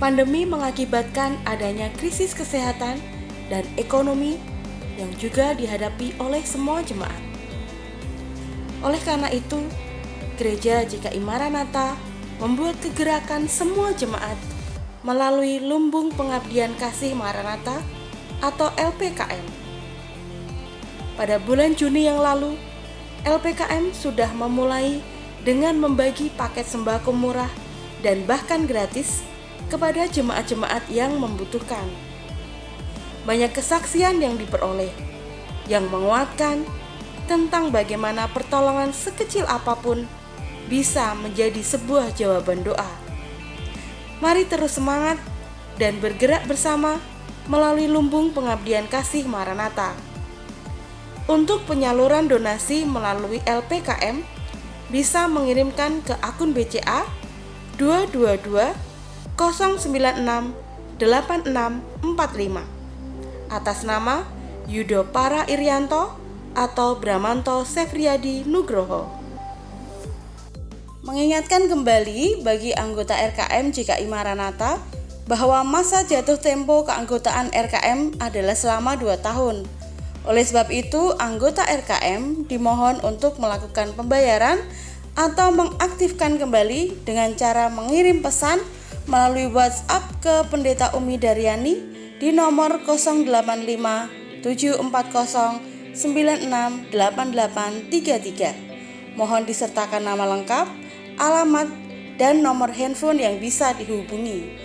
Pandemi mengakibatkan adanya krisis kesehatan dan ekonomi yang juga dihadapi oleh semua jemaat. Oleh karena itu, Gereja GKI Maranatha membuat kegerakan semua jemaat melalui Lumbung Pengabdian Kasih Maranatha atau LPKM. Pada bulan Juni yang lalu, LPKM sudah memulai dengan membagi paket sembako murah dan bahkan gratis kepada jemaat-jemaat yang membutuhkan. Banyak kesaksian yang diperoleh, yang menguatkan tentang bagaimana pertolongan sekecil apapun bisa menjadi sebuah jawaban doa. Mari terus semangat dan bergerak bersama melalui Lumbung Pengabdian Kasih Maranatha. Untuk penyaluran donasi melalui LPKM, bisa mengirimkan ke akun BCA 222 096 8645 atas nama Yudo Para Irianto atau Bramanto Sefriadi Nugroho. Mengingatkan kembali bagi anggota RKM GKI Maranatha bahwa masa jatuh tempo keanggotaan RKM adalah selama 2 tahun. Oleh sebab itu, anggota RKM dimohon untuk melakukan pembayaran atau mengaktifkan kembali dengan cara mengirim pesan melalui WhatsApp ke Pendeta Umi Daryani di nomor 085 740 968833. Mohon disertakan nama lengkap, alamat, dan nomor handphone yang bisa dihubungi.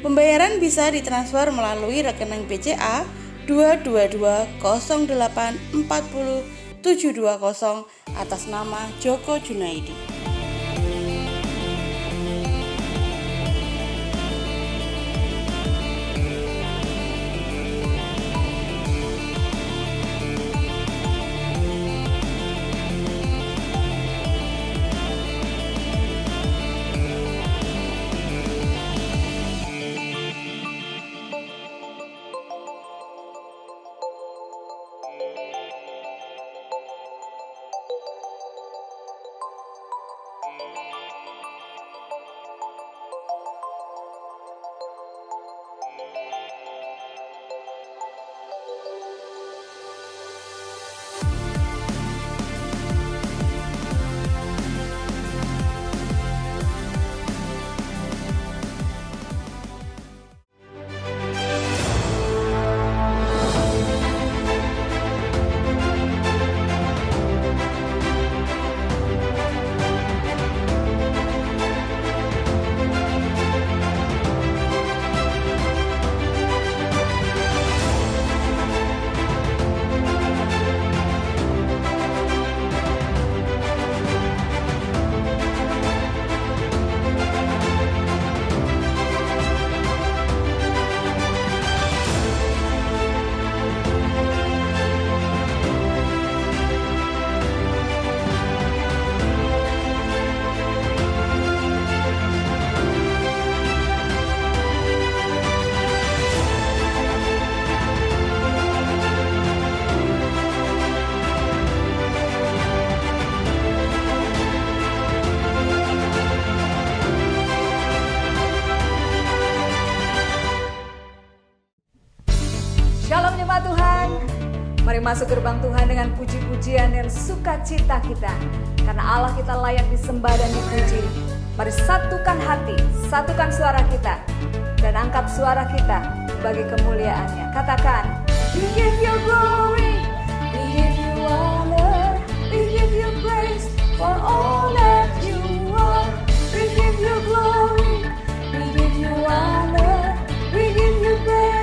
Pembayaran bisa ditransfer melalui rekening BCA 222 08 40 720 atas nama Joko Junaidi. Shalom jemaat Tuhan. Mari masuk gerbang Tuhan dengan puji-pujian dan sukacita kita. Karena Allah kita layak disembah dan dipuji. Mari satukan hati, satukan suara kita, dan angkat suara kita bagi kemuliaannya. Katakan, We give you glory, we give you honor, we give you praise for all that you are. We give you glory, we give you honor, we give you praise.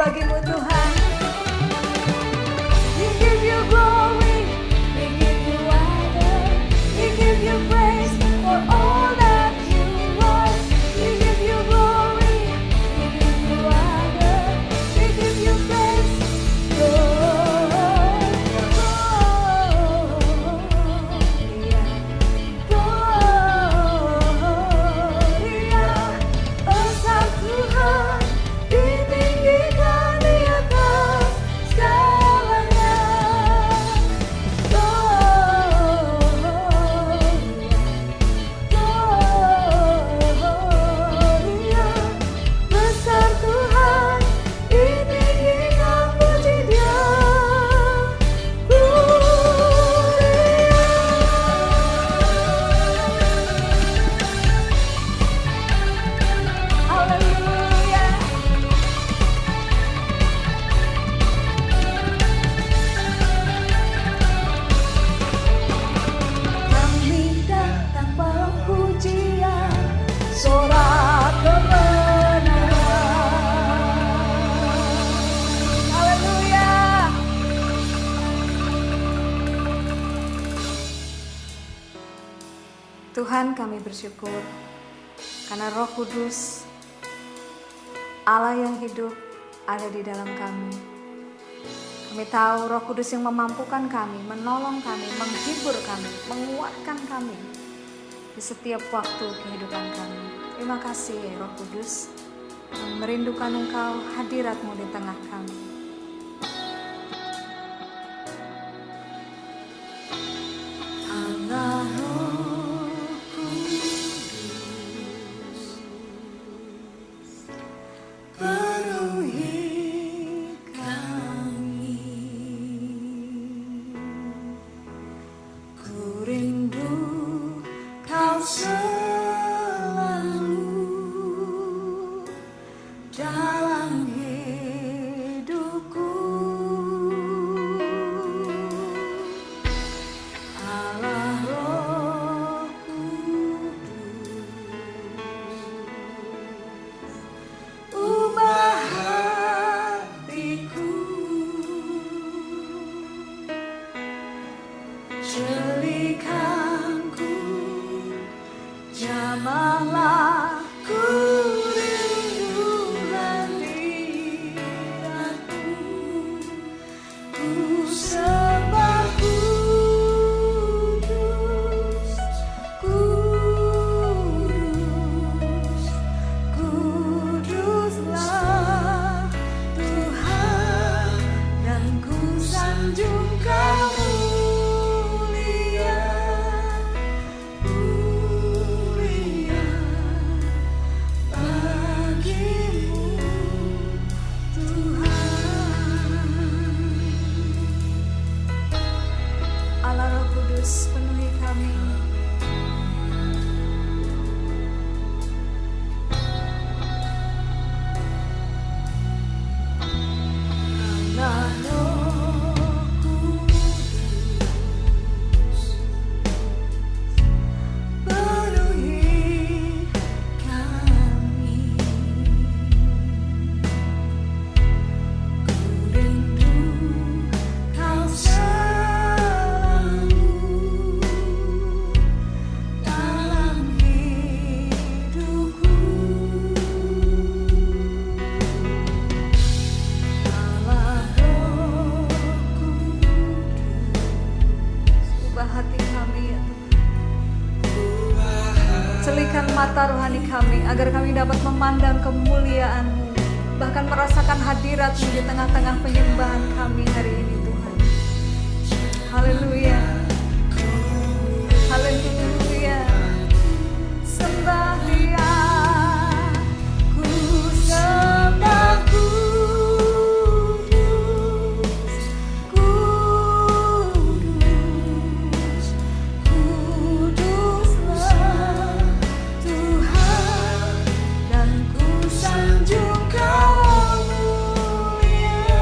bagimu Tuhan. We give you glory, we give you honor, we give you praise for all that you are. We give you glory, we give you honor, we give you praise. Gloria, besar Tuhan, ditinggikan di atas segalanya. Gloria, besar Tuhan, ditinggikan puji Dia. Haleluya. Kami datang bawa pujian, sorak kebenaran. Haleluya. Tuhan, kami bersyukur karena Roh Kudus, Allah yang hidup, ada di dalam kami. Kami tahu Roh Kudus yang memampukan kami, menolong kami, menghibur kami, menguatkan kami di setiap waktu kehidupan kami. Terima kasih ya Roh Kudus, yang merindukan Engkau, hadirat-Mu di tengah kami. Allah Roh Kudus, penuhi kami. Ku rindu Kau selalu dalam hidupku. Allah Roh Kudus, ubah hatiku, jelikanku, jamahlah ku rindu hadirat-Mu. Ku sembah kudus, kudus, kuduslah Tuhan, dan ku sanjung Kau mulia, mulia bagimu Tuhan. Allah Roh Kudus, penuhi kami. Allah Roh Kudus, penuhi kami. Ku rindu Kau selalu dalam hidupku. Allah Roh Kudus, ubah hati kami ya Tuhan. Celikan mata rohani kami agar kami dapat memandang kemuliaan-Mu, bahkan merasakan hadirat-Mu di tengah-tengah penyembahan kami hari ini Tuhan. Haleluya, haleluya. Sembah Dia, ku sembah kudus, kudus, kuduslah Tuhan, dan ku sanjung Kau mulia,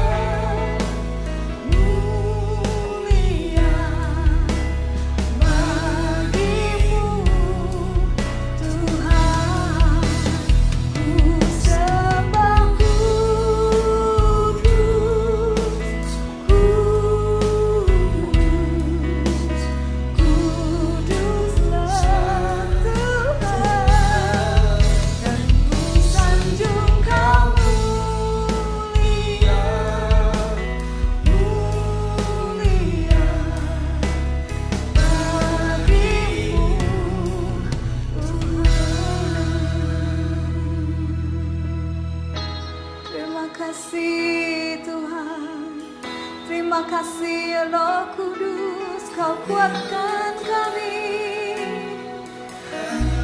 kasih Roh Kudus, Kau kuatkan kami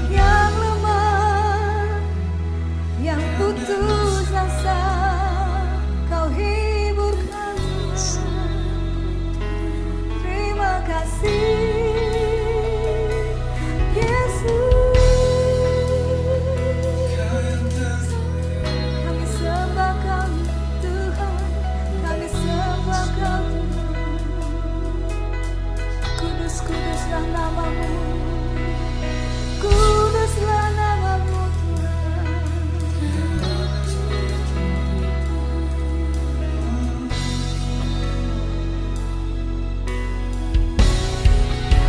yang lemah, yang putus asa. Kau hibur kami. Terima kasih Yesus. Kami sembah Kau Tuhan, kami sembah Kau Tuhan. Kudus, kuduslah nama-Mu, kuduslah nama-Mu Tuhan.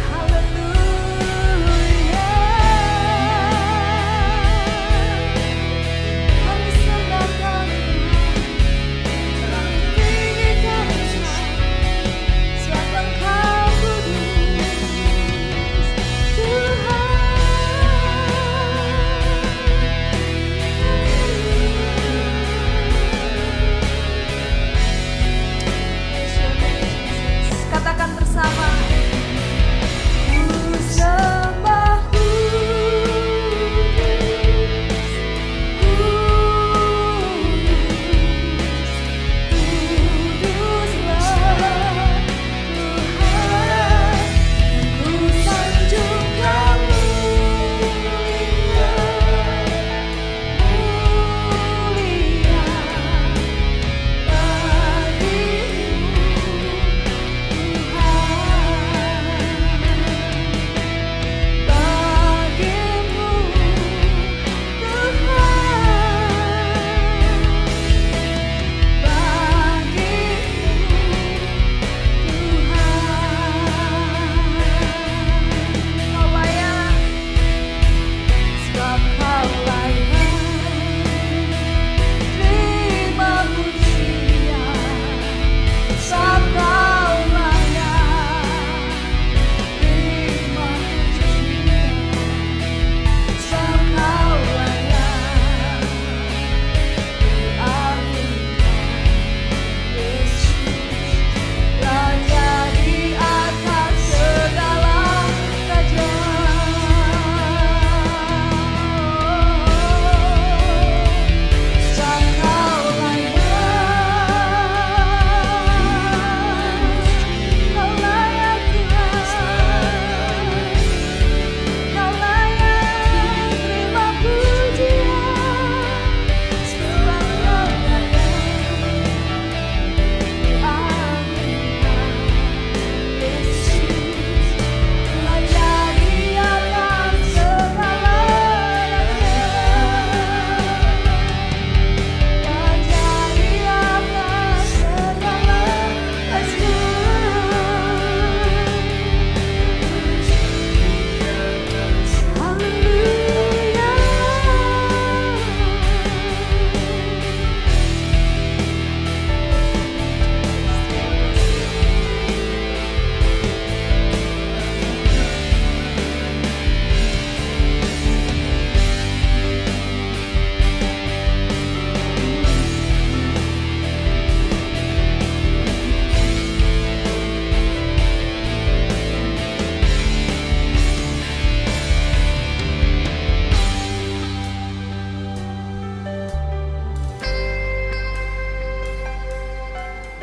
Haleluya. Kami sembah Kau Tuhan, kami tinggikan siapa Kau kudus Tuhan. Katakan bersama. Ku sembah kuduslah Tuhan, ku sanjung Kau mulia, mulia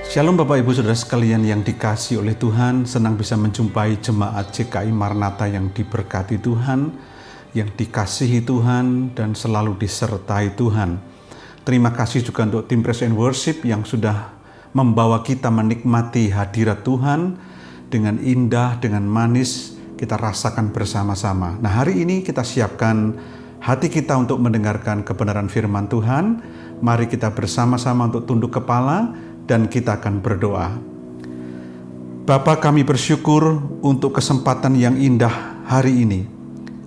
Shalom Bapak Ibu Saudara sekalian yang dikasihi oleh Tuhan, senang bisa menjumpai jemaat GKI Maranatha yang diberkati Tuhan, yang dikasihi Tuhan dan selalu disertai Tuhan. Terima kasih juga untuk tim Praise and Worship yang sudah membawa kita menikmati hadirat Tuhan dengan indah, dengan manis, kita rasakan bersama-sama. Nah, hari ini kita siapkan hati kita untuk mendengarkan kebenaran firman Tuhan. Mari kita bersama-sama untuk tunduk kepala dan kita akan berdoa. Bapa, kami bersyukur untuk kesempatan yang indah hari ini.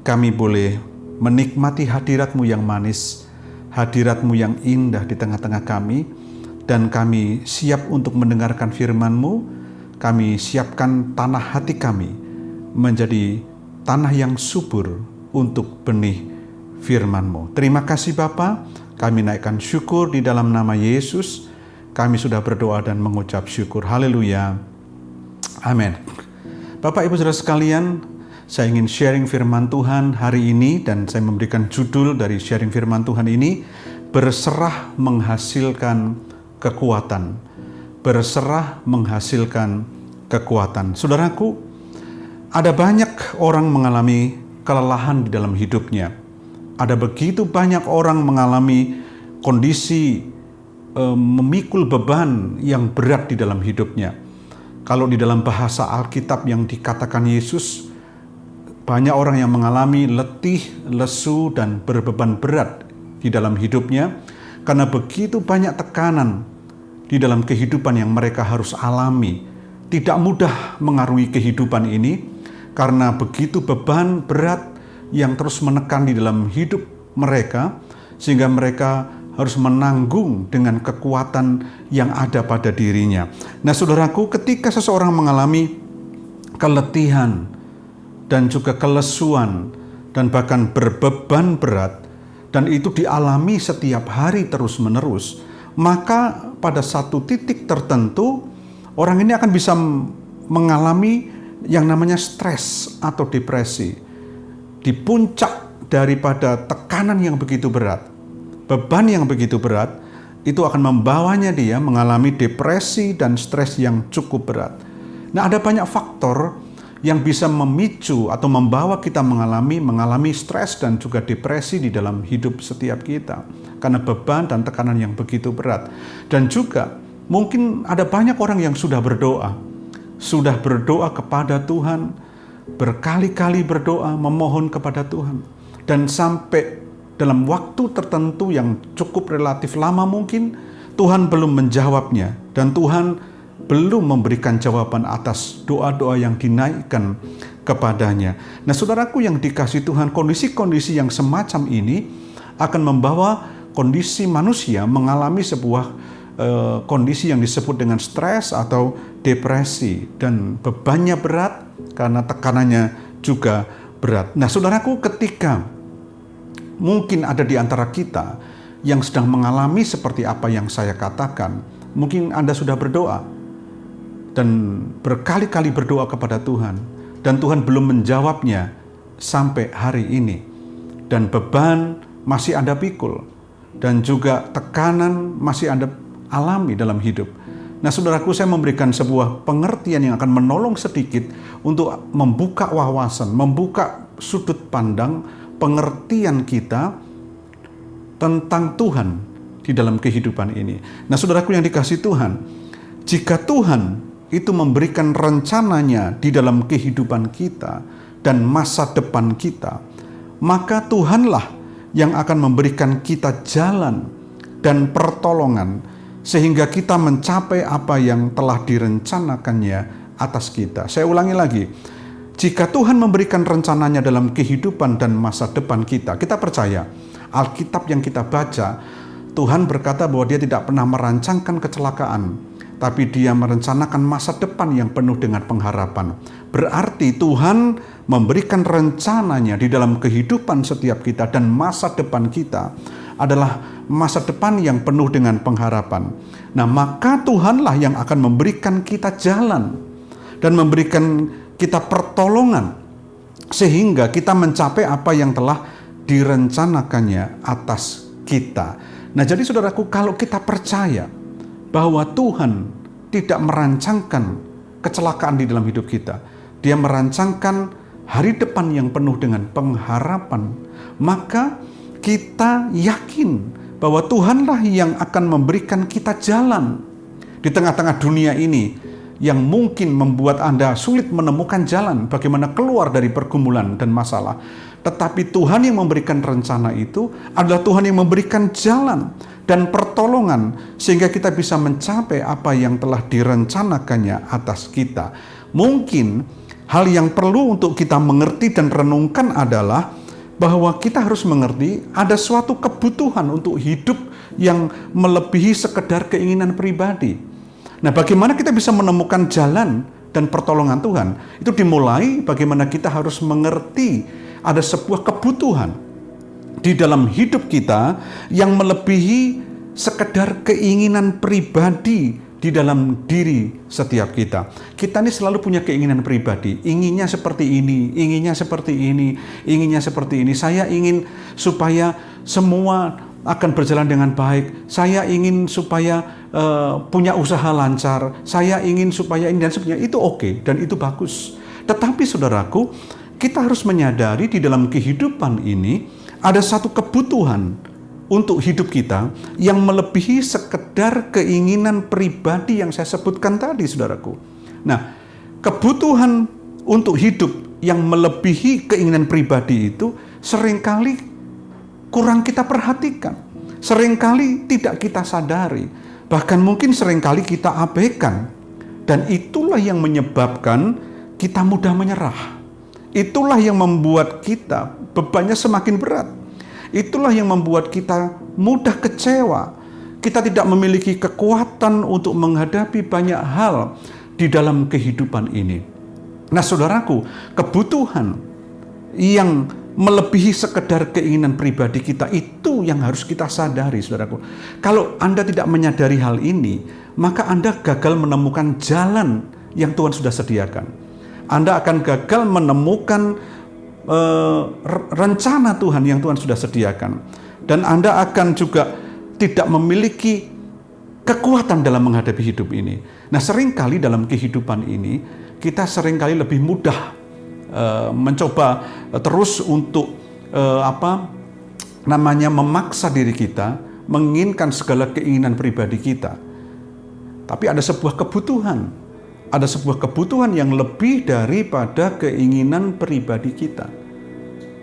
Kami boleh menikmati hadirat-Mu yang manis, hadirat-Mu yang indah di tengah-tengah kami, dan kami siap untuk mendengarkan firman-Mu. Kami siapkan tanah hati kami menjadi tanah yang subur untuk benih firman-Mu. Terima kasih Bapa, kami naikkan syukur di dalam nama Yesus. Kami sudah berdoa dan mengucap syukur. Haleluya. Amin. Bapak Ibu Saudara sekalian, saya ingin sharing firman Tuhan hari ini dan saya memberikan judul dari sharing firman Tuhan ini, berserah menghasilkan kekuatan. Berserah menghasilkan kekuatan. Saudaraku, ada banyak orang mengalami kelelahan di dalam hidupnya. Ada begitu banyak orang mengalami kondisi memikul beban yang berat di dalam hidupnya. Kalau di dalam bahasa Alkitab yang dikatakan Yesus, banyak orang yang mengalami letih, lesu, dan berbeban berat di dalam hidupnya karena begitu banyak tekanan di dalam kehidupan yang mereka harus alami. Tidak mudah mengarungi kehidupan ini karena begitu beban berat yang terus menekan di dalam hidup mereka, sehingga mereka harus menanggung dengan kekuatan yang ada pada dirinya. Nah, saudaraku, ketika seseorang mengalami keletihan dan juga kelesuan dan bahkan berbeban berat, dan itu dialami setiap hari terus-menerus, maka pada satu titik tertentu orang ini akan bisa mengalami yang namanya stres atau depresi. Di puncak daripada tekanan yang begitu berat, beban yang begitu berat, itu akan membawanya dia mengalami depresi dan stres yang cukup berat. Nah, ada banyak faktor yang bisa memicu atau membawa kita mengalami stres dan juga depresi di dalam hidup setiap kita karena beban dan tekanan yang begitu berat. Dan juga mungkin ada banyak orang yang sudah berdoa kepada Tuhan, berkali-kali berdoa memohon kepada Tuhan, dan sampai dalam waktu tertentu yang cukup relatif lama mungkin Tuhan belum menjawabnya, dan Tuhan belum memberikan jawaban atas doa-doa yang dinaikkan kepadanya. Nah, saudaraku yang dikasihi Tuhan, kondisi-kondisi yang semacam ini akan membawa kondisi manusia mengalami sebuah kondisi yang disebut dengan stres atau depresi, dan bebannya berat karena tekanannya juga berat. Nah, saudaraku, ketika mungkin ada di antara kita yang sedang mengalami seperti apa yang saya katakan, mungkin Anda sudah berdoa dan berkali-kali berdoa kepada Tuhan, dan Tuhan belum menjawabnya sampai hari ini, dan beban masih Anda pikul, dan juga tekanan masih Anda alami dalam hidup. Nah, saudaraku, saya memberikan sebuah pengertian yang akan menolong sedikit untuk membuka wawasan, membuka sudut pandang pengertian kita tentang Tuhan di dalam kehidupan ini. Nah, saudaraku yang dikasihi Tuhan, jika Tuhan itu memberikan rencananya di dalam kehidupan kita dan masa depan kita, maka Tuhanlah yang akan memberikan kita jalan dan pertolongan sehingga kita mencapai apa yang telah direncanakannya atas kita. Saya ulangi lagi, jika Tuhan memberikan rencananya dalam kehidupan dan masa depan kita, kita percaya Alkitab yang kita baca, Tuhan berkata bahwa Dia tidak pernah merancangkan kecelakaan, tapi Dia merencanakan masa depan yang penuh dengan pengharapan. Berarti Tuhan memberikan rencananya di dalam kehidupan setiap kita, dan masa depan kita adalah masa depan yang penuh dengan pengharapan. Nah, maka Tuhanlah yang akan memberikan kita jalan dan memberikan kita pertolongan sehingga kita mencapai apa yang telah direncanakannya atas kita. Nah, jadi saudaraku, kalau kita percaya bahwa Tuhan tidak merancangkan kecelakaan di dalam hidup kita, Dia merancangkan hari depan yang penuh dengan pengharapan, maka kita yakin bahwa Tuhanlah yang akan memberikan kita jalan di tengah-tengah dunia ini yang mungkin membuat Anda sulit menemukan jalan bagaimana keluar dari pergumulan dan masalah. Tetapi Tuhan yang memberikan rencana itu adalah Tuhan yang memberikan jalan dan pertolongan sehingga kita bisa mencapai apa yang telah direncanakannya atas kita. Mungkin hal yang perlu untuk kita mengerti dan renungkan adalah bahwa kita harus mengerti ada suatu kebutuhan untuk hidup yang melebihi sekedar keinginan pribadi. Nah, bagaimana kita bisa menemukan jalan dan pertolongan Tuhan? Itu dimulai bagaimana kita harus mengerti ada sebuah kebutuhan di dalam hidup kita yang melebihi sekedar keinginan pribadi di dalam diri setiap kita. Kita ini selalu punya keinginan pribadi, inginnya seperti ini, inginnya seperti ini, inginnya seperti ini. Saya ingin supaya semua akan berjalan dengan baik. Saya ingin supaya punya usaha lancar. Saya ingin supaya ini dan sebagainya. Itu oke dan itu bagus. Tetapi saudaraku, kita harus menyadari di dalam kehidupan ini ada satu kebutuhan untuk hidup kita yang melebihi sekedar keinginan pribadi yang saya sebutkan tadi, saudaraku. Nah, kebutuhan untuk hidup yang melebihi keinginan pribadi itu seringkali kurang kita perhatikan, seringkali tidak kita sadari, bahkan mungkin seringkali kita abaikan. Dan itulah yang menyebabkan kita mudah menyerah. Itulah yang membuat kita bebannya semakin berat. Itulah yang membuat kita mudah kecewa. Kita tidak memiliki kekuatan untuk menghadapi banyak hal di dalam kehidupan ini. Nah, saudaraku, kebutuhan yang melebihi sekedar keinginan pribadi kita itu yang harus kita sadari, saudaraku. Kalau Anda tidak menyadari hal ini, maka Anda gagal menemukan jalan yang Tuhan sudah sediakan. Anda akan gagal menemukan rencana Tuhan yang Tuhan sudah sediakan, dan Anda akan juga tidak memiliki kekuatan dalam menghadapi hidup ini. Nah, seringkali dalam kehidupan ini kita seringkali lebih mudah mencoba terus untuk memaksa diri kita menginginkan segala keinginan pribadi kita. Tapi ada sebuah kebutuhan. Ada sebuah kebutuhan yang lebih daripada keinginan pribadi kita.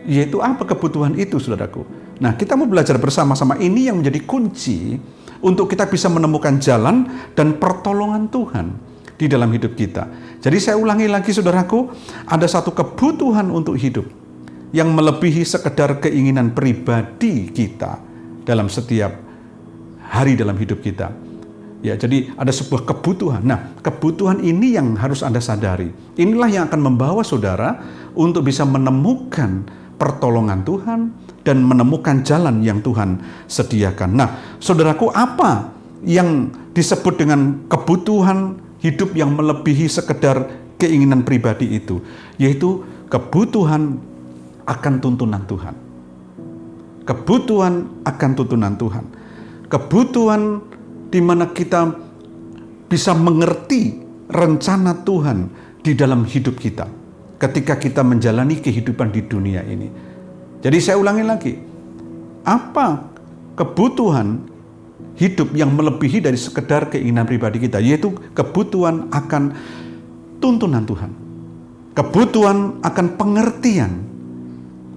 Yaitu apa kebutuhan itu, saudaraku? Nah, kita mau belajar bersama-sama. Ini yang menjadi kunci untuk kita bisa menemukan jalan dan pertolongan Tuhan di dalam hidup kita. Jadi saya ulangi lagi, saudaraku, ada satu kebutuhan untuk hidup yang melebihi sekedar keinginan pribadi kita dalam setiap hari dalam hidup kita. Ya, jadi ada sebuah kebutuhan. Nah, kebutuhan ini yang harus Anda sadari. Inilah yang akan membawa saudara untuk bisa menemukan pertolongan Tuhan dan menemukan jalan yang Tuhan sediakan. Nah, saudaraku, apa yang disebut dengan kebutuhan hidup yang melebihi sekedar keinginan pribadi itu? Yaitu kebutuhan akan tuntunan Tuhan. Kebutuhan akan tuntunan Tuhan. Kebutuhan di mana kita bisa mengerti rencana Tuhan di dalam hidup kita ketika kita menjalani kehidupan di dunia ini. Jadi saya ulangi lagi, apa kebutuhan hidup yang melebihi dari sekedar keinginan pribadi kita, yaitu kebutuhan akan tuntunan Tuhan, kebutuhan akan pengertian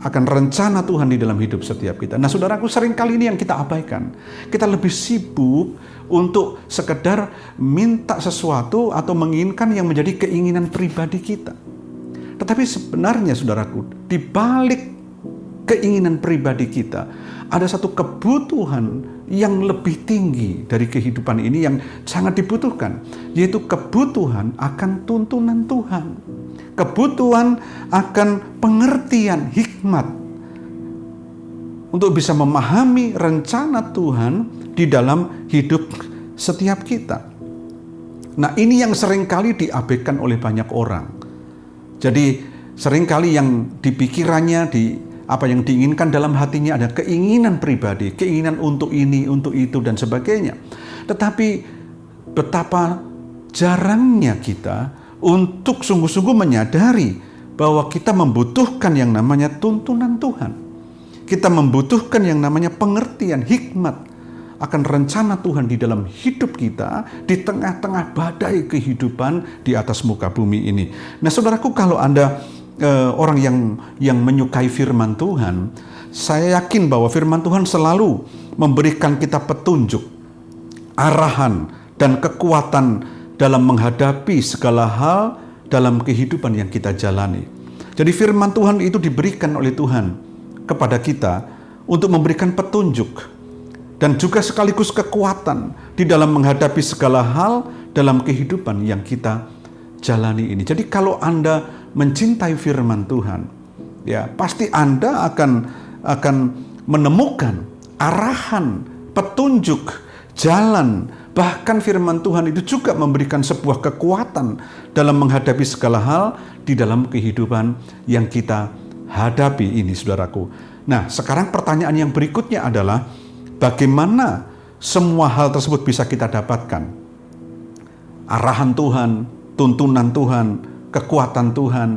akan rencana Tuhan di dalam hidup setiap kita. Nah, saudaraku, seringkali ini yang kita abaikan. Kita lebih sibuk untuk sekedar minta sesuatu atau menginginkan yang menjadi keinginan pribadi kita. Tetapi sebenarnya, saudaraku, di balik keinginan pribadi kita, ada satu kebutuhan yang lebih tinggi dari kehidupan ini yang sangat dibutuhkan, yaitu kebutuhan akan tuntunan Tuhan. Kebutuhan akan pengertian hikmat untuk bisa memahami rencana Tuhan di dalam hidup setiap kita. Nah, ini yang seringkali diabaikan oleh banyak orang. Jadi seringkali yang dipikirannya, apa yang diinginkan dalam hatinya ada keinginan pribadi, keinginan untuk ini, untuk itu, dan sebagainya. Tetapi betapa jarangnya kita untuk sungguh-sungguh menyadari bahwa kita membutuhkan yang namanya tuntunan Tuhan. Kita membutuhkan yang namanya pengertian hikmat akan rencana Tuhan di dalam hidup kita di tengah-tengah badai kehidupan di atas muka bumi ini. Nah, saudaraku, kalau Anda orang yang menyukai firman Tuhan, saya yakin bahwa firman Tuhan selalu memberikan kita petunjuk, arahan, dan kekuatan dalam menghadapi segala hal dalam kehidupan yang kita jalani. Jadi firman Tuhan itu diberikan oleh Tuhan kepada kita untuk memberikan petunjuk dan juga sekaligus kekuatan di dalam menghadapi segala hal dalam kehidupan yang kita jalani ini. Jadi kalau Anda mencintai firman Tuhan, ya pasti Anda akan menemukan arahan, petunjuk, jalan, Bahkan firman Tuhan itu juga memberikan sebuah kekuatan dalam menghadapi segala hal di dalam kehidupan yang kita hadapi ini, saudaraku. Nah, sekarang pertanyaan yang berikutnya adalah bagaimana semua hal tersebut bisa kita dapatkan? Arahan Tuhan, tuntunan Tuhan, kekuatan Tuhan,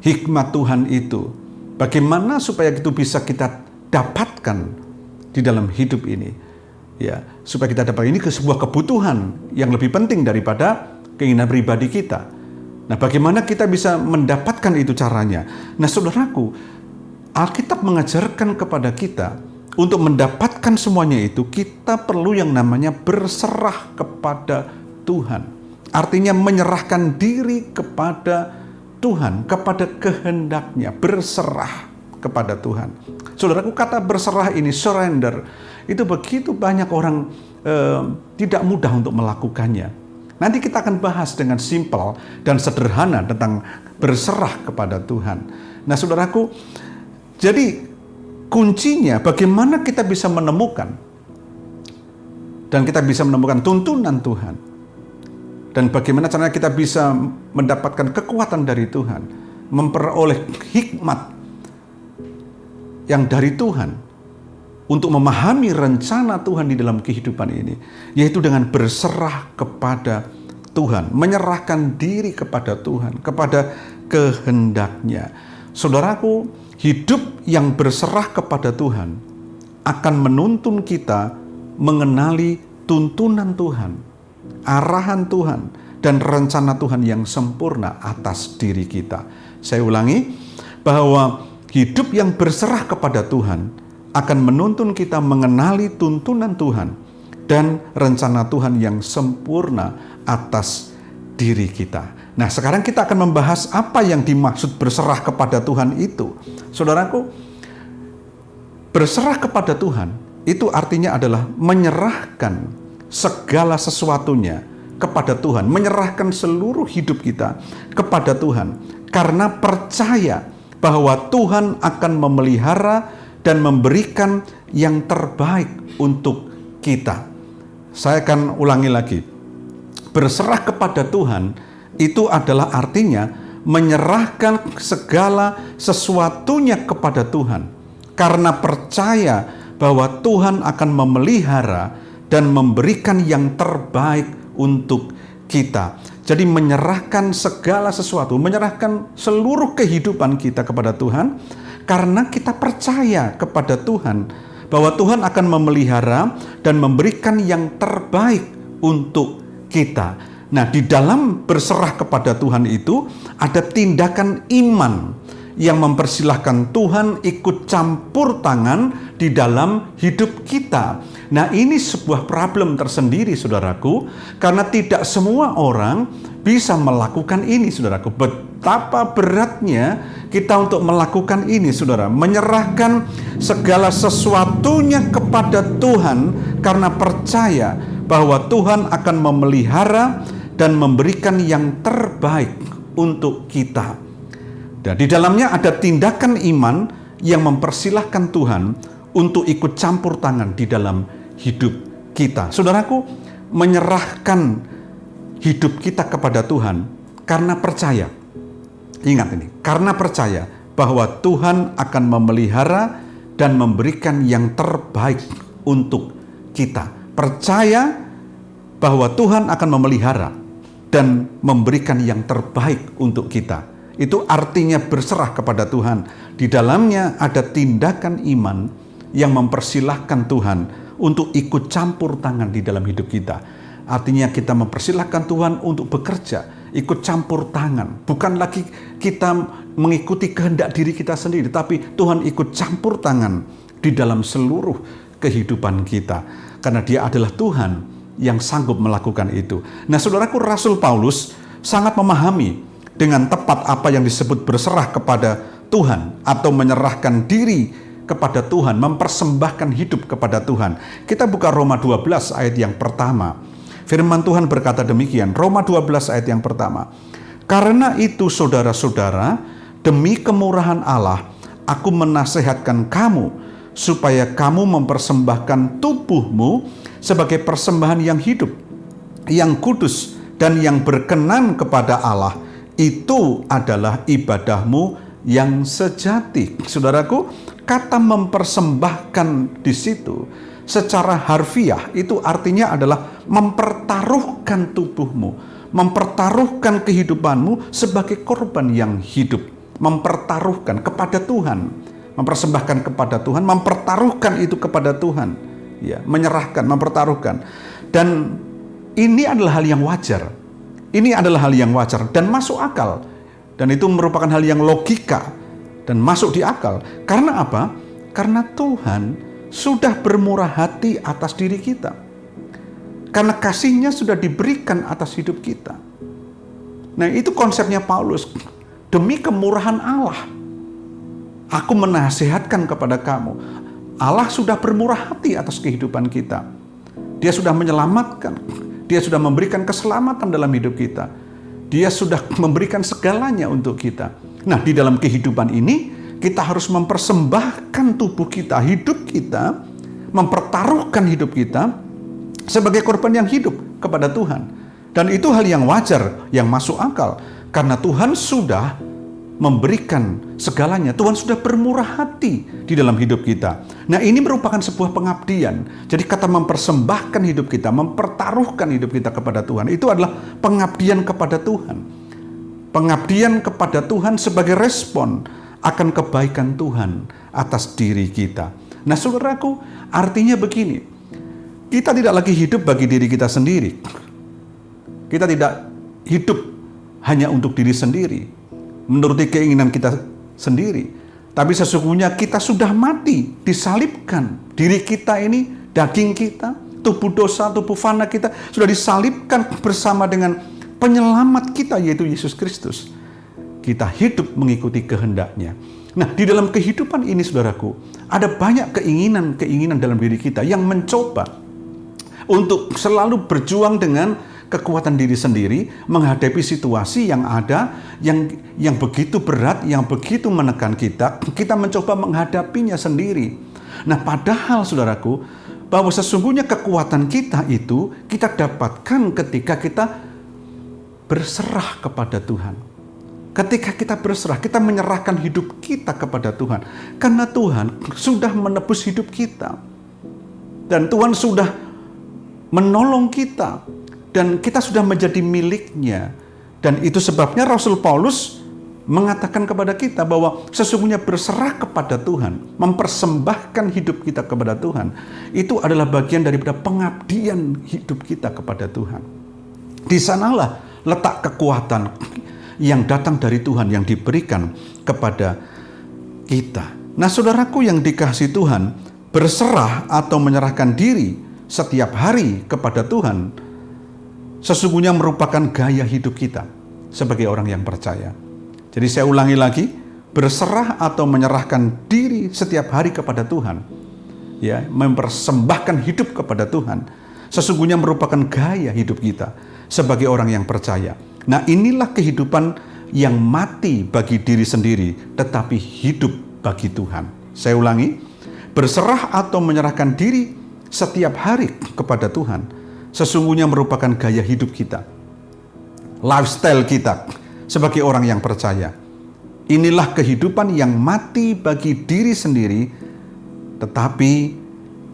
hikmat Tuhan itu. Bagaimana supaya itu bisa kita dapatkan di dalam hidup ini? Ya, supaya kita dapat ini ke sebuah kebutuhan yang lebih penting daripada keinginan pribadi kita. Nah, bagaimana kita bisa mendapatkan itu caranya? Nah, saudaraku, Alkitab mengajarkan kepada kita untuk mendapatkan semuanya itu, kita perlu yang namanya berserah kepada Tuhan. Artinya menyerahkan diri kepada Tuhan, kepada kehendaknya, berserah kepada Tuhan. Saudaraku, kata berserah ini, surrender, itu begitu banyak orang tidak mudah untuk melakukannya. Nanti kita akan bahas dengan simpel dan sederhana tentang berserah kepada Tuhan. Nah, saudaraku, jadi kuncinya bagaimana kita bisa menemukan dan kita bisa menemukan tuntunan Tuhan. Dan bagaimana caranya kita bisa mendapatkan kekuatan dari Tuhan, memperoleh hikmat yang dari Tuhan untuk memahami rencana Tuhan di dalam kehidupan ini, yaitu dengan berserah kepada Tuhan, menyerahkan diri kepada Tuhan, kepada kehendaknya. Saudaraku, hidup yang berserah kepada Tuhan akan menuntun kita mengenali tuntunan Tuhan, arahan Tuhan, dan rencana Tuhan yang sempurna atas diri kita. Saya ulangi, bahwa hidup yang berserah kepada Tuhan akan menuntun kita mengenali tuntunan Tuhan dan rencana Tuhan yang sempurna atas diri kita. Nah, sekarang kita akan membahas apa yang dimaksud berserah kepada Tuhan itu. Saudaraku, berserah kepada Tuhan itu artinya adalah menyerahkan segala sesuatunya kepada Tuhan, menyerahkan seluruh hidup kita kepada Tuhan, karena percaya bahwa Tuhan akan memelihara dan memberikan yang terbaik untuk kita. Saya akan ulangi lagi. Berserah kepada Tuhan itu adalah artinya menyerahkan segala sesuatunya kepada Tuhan, karena percaya bahwa Tuhan akan memelihara dan memberikan yang terbaik untuk kita. Jadi menyerahkan segala sesuatu, menyerahkan seluruh kehidupan kita kepada Tuhan, karena kita percaya kepada Tuhan bahwa Tuhan akan memelihara dan memberikan yang terbaik untuk kita. Nah, di dalam berserah kepada Tuhan itu ada tindakan iman yang mempersilahkan Tuhan ikut campur tangan di dalam hidup kita. Nah, ini sebuah problem tersendiri, saudaraku, karena tidak semua orang bisa melakukan ini, saudaraku. Betapa beratnya kita untuk melakukan ini, saudara. Menyerahkan segala sesuatunya kepada Tuhan karena percaya bahwa Tuhan akan memelihara dan memberikan yang terbaik untuk kita. Dan di dalamnya ada tindakan iman yang mempersilahkan Tuhan untuk ikut campur tangan di dalam hidup kita. Saudaraku, menyerahkan hidup kita kepada Tuhan karena percaya. Ingat ini, karena percaya bahwa Tuhan akan memelihara dan memberikan yang terbaik untuk kita. Percaya bahwa Tuhan akan memelihara dan memberikan yang terbaik untuk kita. Itu artinya berserah kepada Tuhan. Di dalamnya ada tindakan iman yang mempersilahkan Tuhan untuk ikut campur tangan di dalam hidup kita. Artinya kita mempersilahkan Tuhan untuk bekerja, ikut campur tangan. Bukan lagi kita mengikuti kehendak diri kita sendiri, tapi Tuhan ikut campur tangan di dalam seluruh kehidupan kita. Karena Dia adalah Tuhan yang sanggup melakukan itu. Nah, saudaraku, Rasul Paulus sangat memahami dengan tepat apa yang disebut berserah kepada Tuhan atau menyerahkan diri kepada Tuhan, mempersembahkan hidup kepada Tuhan. Kita buka Roma 12 ayat yang pertama. Firman Tuhan berkata demikian, Roma 12 ayat yang pertama. Karena itu saudara-saudara, demi kemurahan Allah, aku menasehatkan kamu supaya kamu mempersembahkan tubuhmu sebagai persembahan yang hidup, yang kudus dan yang berkenan kepada Allah, itu adalah ibadahmu yang sejati. Saudaraku, kata mempersembahkan di situ secara harfiah itu artinya adalah mempertaruhkan tubuhmu, mempertaruhkan kehidupanmu sebagai korban yang hidup, mempertaruhkan kepada Tuhan, mempersembahkan kepada Tuhan, mempertaruhkan itu kepada Tuhan, ya, menyerahkan, mempertaruhkan. Dan ini adalah hal yang wajar. Ini adalah hal yang wajar dan masuk akal. Dan itu merupakan hal yang logika dan masuk di akal. Karena apa? Karena Tuhan sudah bermurah hati atas diri kita. Karena kasih-Nya sudah diberikan atas hidup kita. Nah, itu konsepnya Paulus. Demi kemurahan Allah, aku menasihatkan kepada kamu. Allah sudah bermurah hati atas kehidupan kita. Dia sudah menyelamatkan. Dia sudah memberikan keselamatan dalam hidup kita. Dia sudah memberikan segalanya untuk kita. Nah, di dalam kehidupan ini, kita harus mempersembahkan tubuh kita, hidup kita, mempertaruhkan hidup kita sebagai korban yang hidup kepada Tuhan. Dan itu hal yang wajar, yang masuk akal. Karena Tuhan sudah memberikan segalanya. Tuhan sudah bermurah hati di dalam hidup kita. Nah, ini merupakan sebuah pengabdian. Jadi kata mempersembahkan hidup kita, mempertaruhkan hidup kita kepada Tuhan, itu adalah pengabdian kepada Tuhan. Pengabdian kepada Tuhan sebagai respon akan kebaikan Tuhan atas diri kita. Nah, saudaraku, artinya begini. Kita tidak lagi hidup bagi diri kita sendiri. Kita tidak hidup hanya untuk diri sendiri, menuruti keinginan kita sendiri. Tapi sesungguhnya kita sudah mati, disalibkan. Diri kita ini, daging kita, tubuh dosa, tubuh fana kita sudah disalibkan bersama dengan penyelamat kita, yaitu Yesus Kristus. Kita hidup mengikuti kehendak-Nya. Nah, di dalam kehidupan ini, saudaraku, ada banyak keinginan-keinginan dalam diri kita yang mencoba untuk selalu berjuang dengan kekuatan diri sendiri menghadapi situasi yang ada, yang begitu berat, yang begitu menekan kita. Kita mencoba menghadapinya sendiri. Nah, padahal saudaraku, bahwa sesungguhnya kekuatan kita itu kita dapatkan ketika kita berserah kepada Tuhan. Ketika kita berserah, kita menyerahkan hidup kita kepada Tuhan. Karena Tuhan sudah menebus hidup kita. Dan Tuhan sudah menolong kita. Dan kita sudah menjadi milik-Nya. Dan itu sebabnya Rasul Paulus mengatakan kepada kita bahwa sesungguhnya berserah kepada Tuhan, mempersembahkan hidup kita kepada Tuhan, itu adalah bagian daripada pengabdian hidup kita kepada Tuhan. Di sanalah letak kekuatan yang datang dari Tuhan, yang diberikan kepada kita. Nah, saudaraku yang dikasihi Tuhan, berserah atau menyerahkan diri setiap hari kepada Tuhan sesungguhnya merupakan gaya hidup kita sebagai orang yang percaya. Jadi saya ulangi lagi, berserah atau menyerahkan diri setiap hari kepada Tuhan, ya, mempersembahkan hidup kepada Tuhan, sesungguhnya merupakan gaya hidup kita sebagai orang yang percaya. Nah, inilah kehidupan yang mati bagi diri sendiri, tetapi hidup bagi Tuhan. Saya ulangi, berserah atau menyerahkan diri setiap hari kepada Tuhan, sesungguhnya merupakan gaya hidup kita, lifestyle kita sebagai orang yang percaya. Inilah kehidupan yang mati bagi diri sendiri, tetapi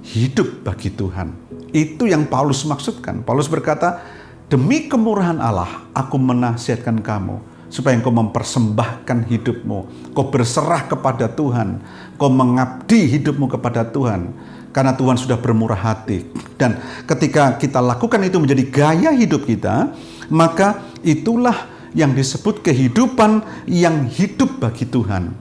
hidup bagi Tuhan. Itu yang Paulus maksudkan. Paulus berkata, demi kemurahan Allah, aku menasihatkan kamu, supaya engkau mempersembahkan hidupmu. Kau berserah kepada Tuhan, kau mengabdi hidupmu kepada Tuhan. Karena Tuhan sudah bermurah hati. Dan ketika kita lakukan itu menjadi gaya hidup kita, maka itulah yang disebut kehidupan yang hidup bagi Tuhan.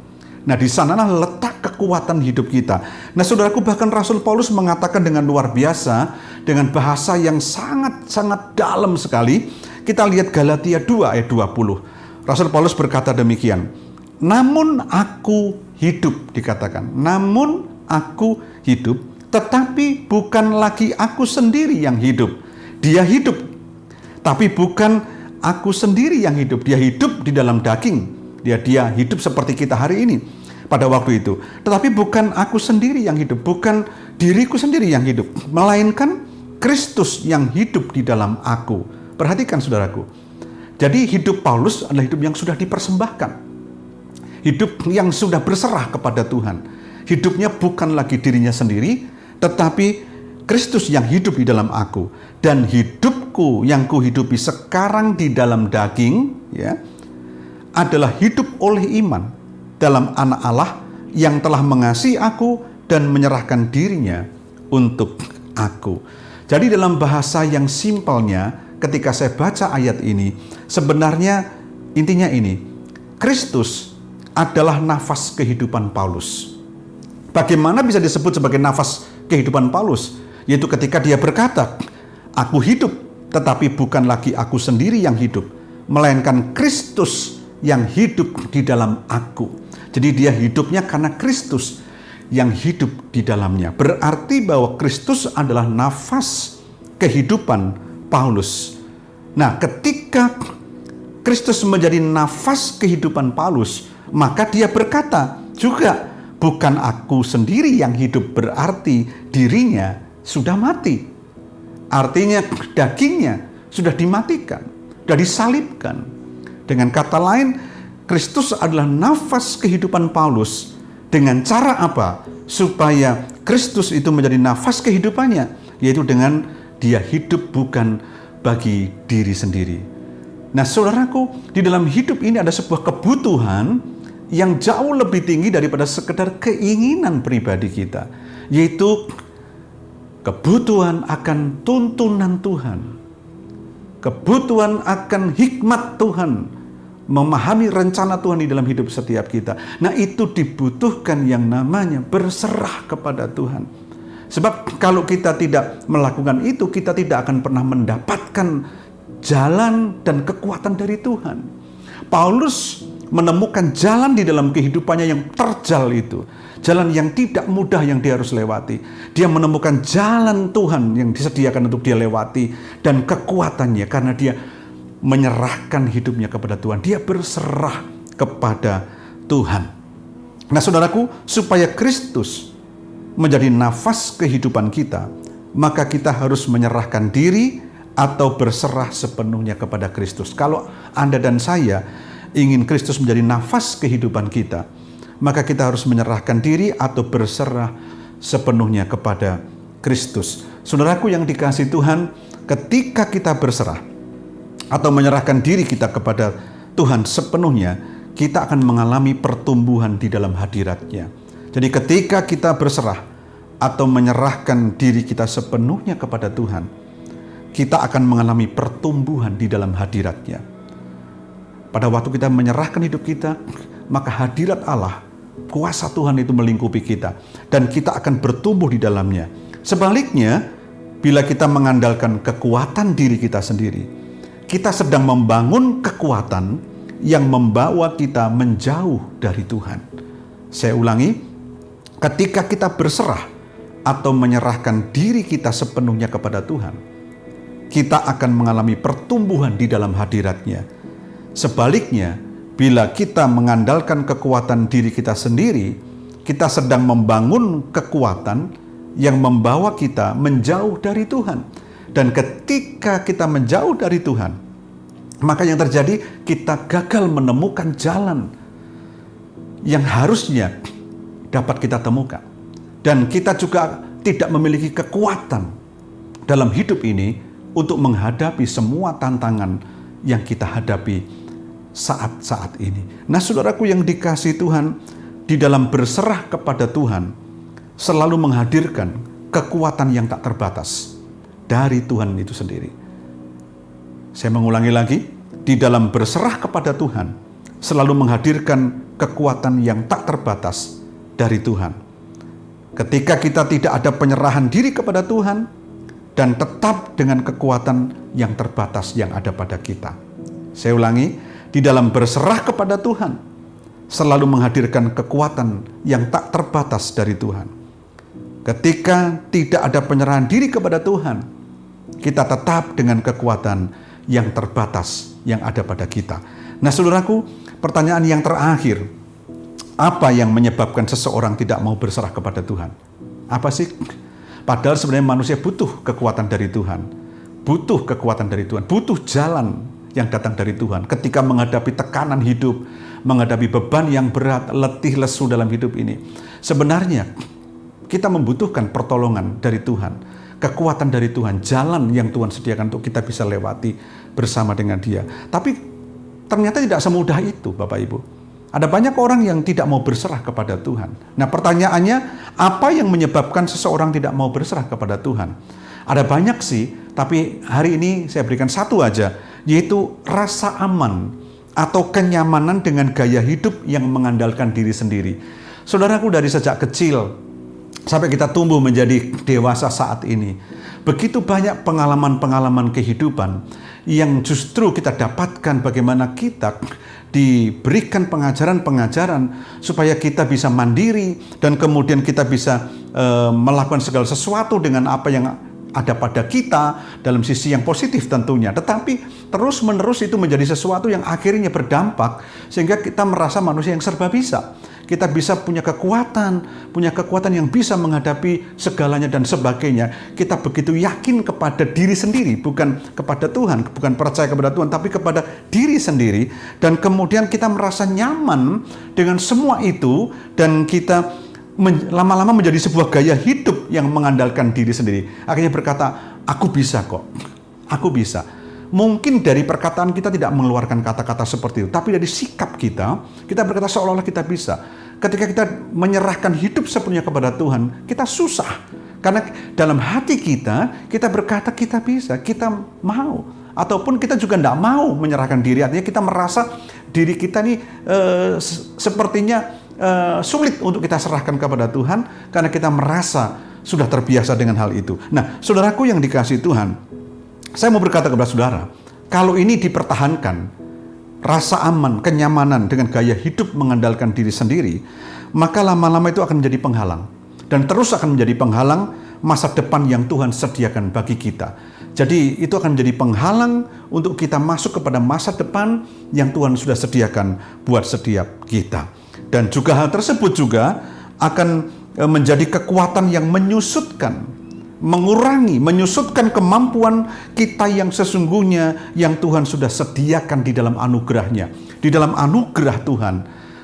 Nah, di sanalah letak kekuatan hidup kita. Nah, saudaraku, bahkan Rasul Paulus mengatakan dengan luar biasa, dengan bahasa yang sangat-sangat dalam sekali. Kita lihat Galatia 2 ayat 20. Rasul Paulus berkata demikian, namun aku hidup, dikatakan. Namun aku hidup, tetapi bukan lagi aku sendiri yang hidup. Dia hidup, tapi bukan aku sendiri yang hidup. Dia hidup di dalam daging. Dia hidup seperti kita hari ini pada waktu itu. Tetapi bukan aku sendiri yang hidup, bukan diriku sendiri yang hidup, melainkan Kristus yang hidup di dalam aku. Perhatikan saudaraku. Jadi hidup Paulus adalah hidup yang sudah dipersembahkan. Hidup yang sudah berserah kepada Tuhan. Hidupnya bukan lagi dirinya sendiri, tetapi Kristus yang hidup di dalam aku. Dan hidupku yang kuhidupi sekarang di dalam daging, ya, adalah hidup oleh iman dalam Anak Allah yang telah mengasihi aku dan menyerahkan dirinya untuk aku. Jadi dalam bahasa yang simpelnya, ketika saya baca ayat ini, sebenarnya intinya ini, Kristus adalah nafas kehidupan Paulus. Bagaimana bisa disebut sebagai nafas kehidupan Paulus? Yaitu ketika dia berkata, aku hidup, tetapi bukan lagi aku sendiri yang hidup, melainkan Kristus yang hidup di dalam aku. Jadi dia hidupnya karena Kristus yang hidup di dalamnya. Berarti bahwa Kristus adalah nafas kehidupan Paulus. Nah, ketika Kristus menjadi nafas kehidupan Paulus, maka dia berkata juga, bukan aku sendiri yang hidup, berarti dirinya sudah mati. Artinya dagingnya sudah dimatikan, sudah disalibkan. Dengan kata lain, Kristus adalah nafas kehidupan Paulus. Dengan cara apa? Supaya Kristus itu menjadi nafas kehidupannya, yaitu dengan dia hidup bukan bagi diri sendiri. Nah, saudaraku, di dalam hidup ini ada sebuah kebutuhan yang jauh lebih tinggi daripada sekedar keinginan pribadi kita, yaitu kebutuhan akan tuntunan Tuhan, kebutuhan akan hikmat Tuhan, memahami rencana Tuhan di dalam hidup setiap kita. Nah, itu dibutuhkan yang namanya berserah kepada Tuhan. Sebab kalau kita tidak melakukan itu, kita tidak akan pernah mendapatkan jalan dan kekuatan dari Tuhan. Paulus menemukan jalan di dalam kehidupannya yang terjal itu. Jalan yang tidak mudah yang dia harus lewati. Dia menemukan jalan Tuhan yang disediakan untuk dia lewati. Dan kekuatannya karena dia menyerahkan hidupnya kepada Tuhan. Dia berserah kepada Tuhan. Nah, saudaraku, supaya Kristus menjadi nafas kehidupan kita, maka kita harus menyerahkan diri atau berserah sepenuhnya kepada Kristus. Kalau Anda dan saya ingin Kristus menjadi nafas kehidupan kita, maka kita harus menyerahkan diri atau berserah sepenuhnya kepada Kristus. Saudaraku yang dikasihi Tuhan, ketika kita berserah atau menyerahkan diri kita kepada Tuhan sepenuhnya, kita akan mengalami pertumbuhan di dalam hadirat-Nya. Jadi ketika kita berserah atau menyerahkan diri kita sepenuhnya kepada Tuhan, kita akan mengalami pertumbuhan di dalam hadirat-Nya. Pada waktu kita menyerahkan hidup kita, maka hadirat Allah, kuasa Tuhan itu melingkupi kita, dan kita akan bertumbuh di dalamnya. Sebaliknya, bila kita mengandalkan kekuatan diri kita sendiri, kita sedang membangun kekuatan yang membawa kita menjauh dari Tuhan. Saya ulangi, ketika kita berserah atau menyerahkan diri kita sepenuhnya kepada Tuhan, kita akan mengalami pertumbuhan di dalam hadirat-Nya. Sebaliknya, bila kita mengandalkan kekuatan diri kita sendiri, kita sedang membangun kekuatan yang membawa kita menjauh dari Tuhan. Dan ketika kita menjauh dari Tuhan, maka yang terjadi, kita gagal menemukan jalan yang harusnya dapat kita temukan. Dan kita juga tidak memiliki kekuatan dalam hidup ini untuk menghadapi semua tantangan yang kita hadapi saat-saat ini. Nah, saudaraku yang dikasihi Tuhan, di dalam berserah kepada Tuhan selalu menghadirkan kekuatan yang tak terbatas dari Tuhan itu sendiri. Saya mengulangi lagi, di dalam berserah kepada Tuhan selalu menghadirkan kekuatan yang tak terbatas dari Tuhan. Ketika kita tidak ada penyerahan diri kepada Tuhan dan tetap dengan kekuatan yang terbatas yang ada pada kita. Saya ulangi, di dalam berserah kepada Tuhan selalu menghadirkan kekuatan yang tak terbatas dari Tuhan. Ketika tidak ada penyerahan diri kepada Tuhan, kita tetap dengan kekuatan yang terbatas yang ada pada kita. Nah, saudaraku, pertanyaan yang terakhir, apa yang menyebabkan seseorang tidak mau berserah kepada Tuhan? Apa sih? Padahal sebenarnya manusia butuh kekuatan dari Tuhan. Butuh kekuatan dari Tuhan. Butuh jalan yang datang dari Tuhan. Ketika menghadapi tekanan hidup, menghadapi beban yang berat, letih lesu dalam hidup ini. Sebenarnya kita membutuhkan pertolongan dari Tuhan. Kekuatan dari Tuhan. Jalan yang Tuhan sediakan untuk kita bisa lewati bersama dengan Dia. Tapi ternyata tidak semudah itu, Bapak Ibu. Ada banyak orang yang tidak mau berserah kepada Tuhan. Nah, pertanyaannya, apa yang menyebabkan seseorang tidak mau berserah kepada Tuhan? Ada banyak sih, tapi hari ini saya berikan satu aja, yaitu rasa aman atau kenyamanan dengan gaya hidup yang mengandalkan diri sendiri. Saudaraku, dari sejak kecil sampai kita tumbuh menjadi dewasa saat ini, begitu banyak pengalaman-pengalaman kehidupan yang justru kita dapatkan bagaimana kita diberikan pengajaran-pengajaran supaya kita bisa mandiri dan kemudian kita bisa melakukan segala sesuatu dengan apa yang ada pada kita dalam sisi yang positif tentunya. Tetapi terus-menerus itu menjadi sesuatu yang akhirnya berdampak sehingga kita merasa manusia yang serba bisa. Kita bisa punya kekuatan yang bisa menghadapi segalanya dan sebagainya. Kita begitu yakin kepada diri sendiri, bukan kepada Tuhan, bukan percaya kepada Tuhan, tapi kepada diri sendiri. Dan kemudian kita merasa nyaman dengan semua itu, dan kita lama-lama menjadi sebuah gaya hidup yang mengandalkan diri sendiri. Akhirnya berkata, aku bisa kok, aku bisa. Mungkin dari perkataan kita tidak mengeluarkan kata-kata seperti itu, tapi dari sikap kita berkata seolah-olah kita bisa. Ketika kita menyerahkan hidup sepenuhnya kepada Tuhan, kita susah. Karena dalam hati kita berkata kita bisa, kita mau. Ataupun kita juga tidak mau menyerahkan diri. Artinya kita merasa diri kita ini sepertinya sulit untuk kita serahkan kepada Tuhan, karena kita merasa sudah terbiasa dengan hal itu. Nah, saudaraku yang dikasihi Tuhan, saya mau berkata kepada saudara, kalau ini dipertahankan, rasa aman, kenyamanan dengan gaya hidup mengandalkan diri sendiri, maka lama-lama itu akan menjadi penghalang. Dan terus akan menjadi penghalang masa depan yang Tuhan sediakan bagi kita. Jadi itu akan menjadi penghalang untuk kita masuk kepada masa depan yang Tuhan sudah sediakan buat setiap kita. Dan juga hal tersebut juga akan menjadi kekuatan yang menyusutkan, menyusutkan kemampuan kita yang sesungguhnya yang Tuhan sudah sediakan di dalam anugerah-Nya. Di dalam anugerah Tuhan,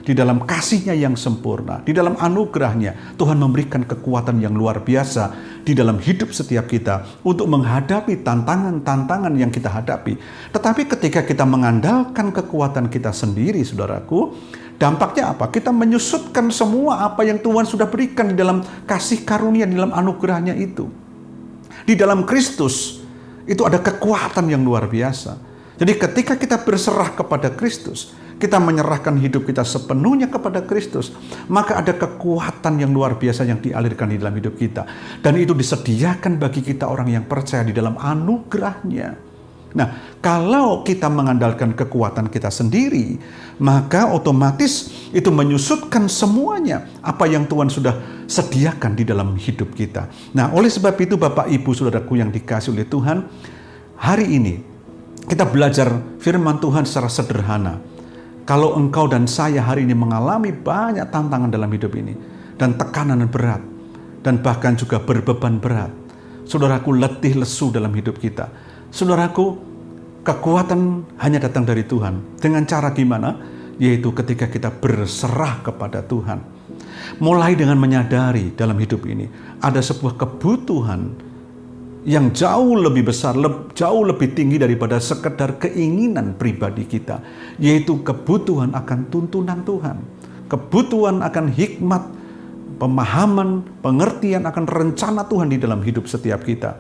di dalam kasih-Nya yang sempurna, di dalam anugerah-Nya, Tuhan memberikan kekuatan yang luar biasa di dalam hidup setiap kita untuk menghadapi tantangan-tantangan yang kita hadapi. Tetapi ketika kita mengandalkan kekuatan kita sendiri, saudaraku, dampaknya apa? Kita menyusutkan semua apa yang Tuhan sudah berikan di dalam kasih karunia, di dalam anugerah-Nya itu. Di dalam Kristus itu ada kekuatan yang luar biasa. Jadi ketika kita berserah kepada Kristus, kita menyerahkan hidup kita sepenuhnya kepada Kristus, maka ada kekuatan yang luar biasa yang dialirkan di dalam hidup kita. Dan itu disediakan bagi kita orang yang percaya di dalam anugerah-Nya. Nah, kalau kita mengandalkan kekuatan kita sendiri, maka otomatis itu menyusutkan semuanya apa yang Tuhan sudah sediakan di dalam hidup kita. Nah, oleh sebab itu Bapak Ibu Saudaraku yang dikasihi oleh Tuhan, hari ini kita belajar firman Tuhan secara sederhana. Kalau engkau dan saya hari ini mengalami banyak tantangan dalam hidup ini, dan tekanan berat, dan bahkan juga berbeban berat, saudaraku, letih lesu dalam hidup kita, saudaraku, kekuatan hanya datang dari Tuhan. Dengan cara gimana? Yaitu ketika kita berserah kepada Tuhan. Mulai dengan menyadari dalam hidup ini ada sebuah kebutuhan yang jauh lebih besar, jauh lebih tinggi daripada sekedar keinginan pribadi kita, yaitu kebutuhan akan tuntunan Tuhan, kebutuhan akan hikmat, pemahaman, pengertian akan rencana Tuhan di dalam hidup setiap kita.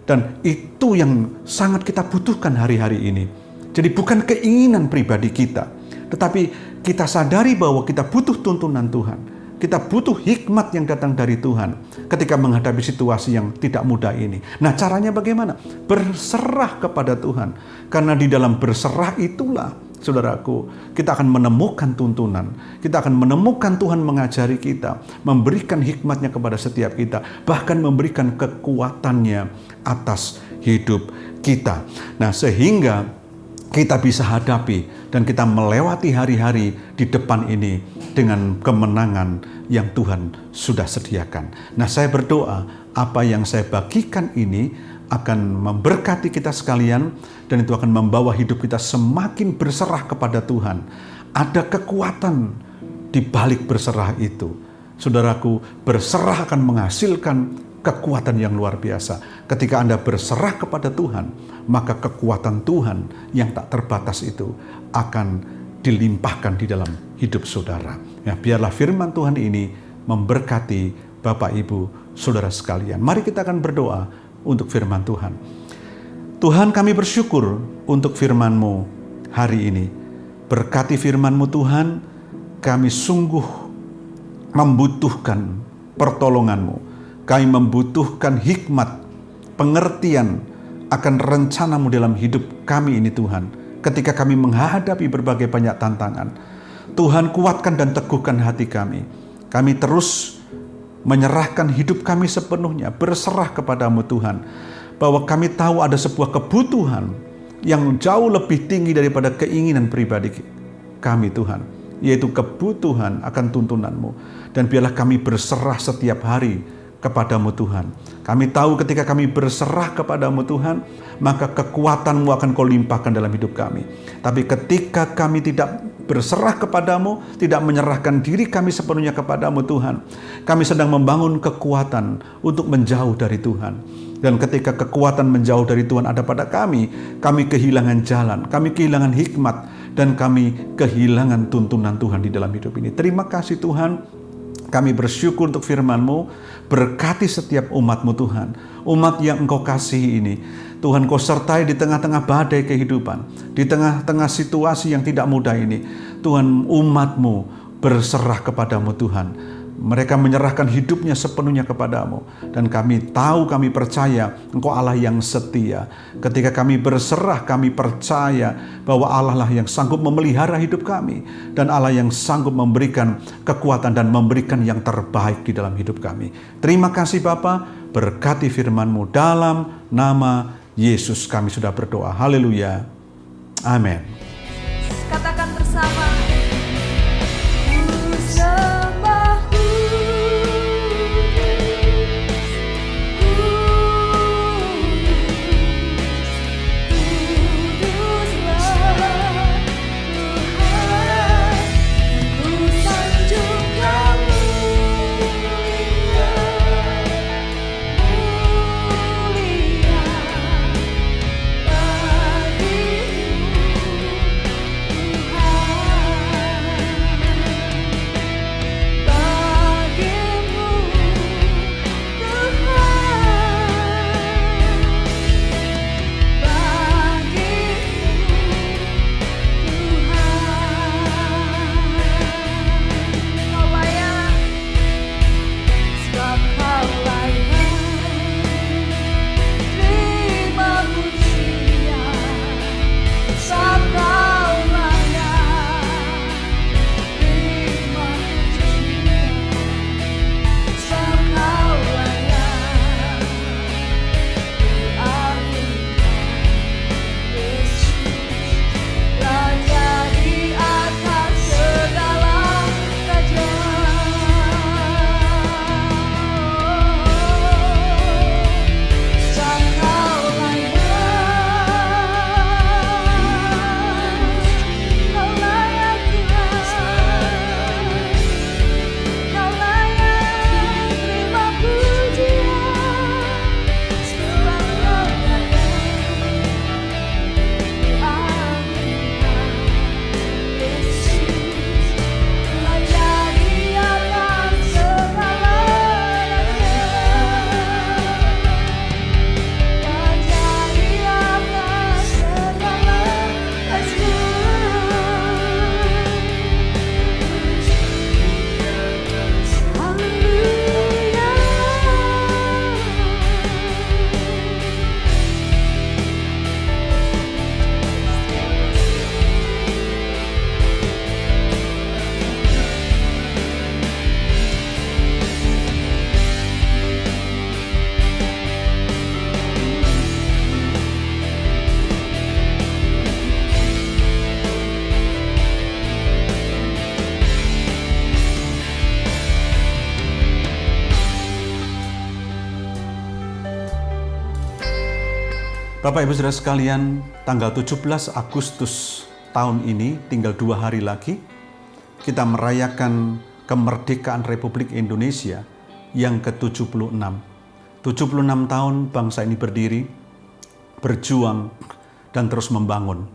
Dan itu yang sangat kita butuhkan hari-hari ini. Jadi bukan keinginan pribadi kita, tetapi kita sadari bahwa kita butuh tuntunan Tuhan. Kita butuh hikmat yang datang dari Tuhan ketika menghadapi situasi yang tidak mudah ini. Nah, caranya bagaimana? Berserah kepada Tuhan. Karena di dalam berserah itulah, saudaraku, kita akan menemukan tuntunan. Kita akan menemukan Tuhan mengajari kita, memberikan hikmatnya kepada setiap kita, bahkan memberikan kekuatannya atas hidup kita. Nah, sehingga kita bisa hadapi dan kita melewati hari-hari di depan ini dengan kemenangan yang Tuhan sudah sediakan. Nah, saya berdoa apa yang saya bagikan ini akan memberkati kita sekalian, dan itu akan membawa hidup kita semakin berserah kepada Tuhan. Ada kekuatan di balik berserah itu. Saudaraku, berserah akan menghasilkan kekuatan yang luar biasa. Ketika Anda berserah kepada Tuhan, maka kekuatan Tuhan yang tak terbatas itu akan dilimpahkan di dalam hidup saudara. Ya, biarlah firman Tuhan ini memberkati Bapak, Ibu, saudara sekalian. Mari kita akan berdoa untuk firman Tuhan. Tuhan, kami bersyukur untuk firman-Mu hari ini. Berkati firman-Mu Tuhan, kami sungguh membutuhkan pertolongan-Mu. Kami membutuhkan hikmat, pengertian akan rencana-Mu dalam hidup kami ini Tuhan. Ketika kami menghadapi berbagai banyak tantangan, Tuhan kuatkan dan teguhkan hati kami. Kami terus menyerahkan hidup kami sepenuhnya, berserah kepada-Mu Tuhan. Bahwa kami tahu ada sebuah kebutuhan yang jauh lebih tinggi daripada keinginan pribadi kami Tuhan, yaitu kebutuhan akan tuntunan-Mu. Dan biarlah kami berserah setiap hari kepada-Mu Tuhan. Kami tahu ketika kami berserah kepada-Mu Tuhan, maka kekuatan-Mu akan Kau limpahkan dalam hidup kami. Tapi ketika kami tidak berserah kepada-Mu, tidak menyerahkan diri kami sepenuhnya kepada-Mu Tuhan, kami sedang membangun kekuatan untuk menjauh dari Tuhan. Dan ketika kekuatan menjauh dari Tuhan ada pada kami kehilangan jalan, kami kehilangan hikmat, dan kami kehilangan tuntunan Tuhan di dalam hidup ini. Terima kasih Tuhan. Kami bersyukur untuk firman-Mu. Berkati setiap umat-Mu Tuhan. Umat yang Engkau kasihi ini. Tuhan, Kau sertai di tengah-tengah badai kehidupan. Di tengah-tengah situasi yang tidak mudah ini. Tuhan, umat-Mu berserah kepada-Mu Tuhan. Mereka menyerahkan hidupnya sepenuhnya kepada-Mu. Dan kami tahu, kami percaya Engkau Allah yang setia. Ketika kami berserah, kami percaya bahwa Allah lah yang sanggup memelihara hidup kami. Dan Allah yang sanggup memberikan kekuatan dan memberikan yang terbaik di dalam hidup kami. Terima kasih Bapa, berkati firman-Mu dalam nama Yesus kami sudah berdoa. Haleluya. Amin. Katakan bersama. Bapak Ibu Saudara sekalian, tanggal 17 Agustus tahun ini, tinggal 2 hari lagi, kita merayakan kemerdekaan Republik Indonesia yang ke-76. 76 tahun bangsa ini berdiri, berjuang, dan terus membangun.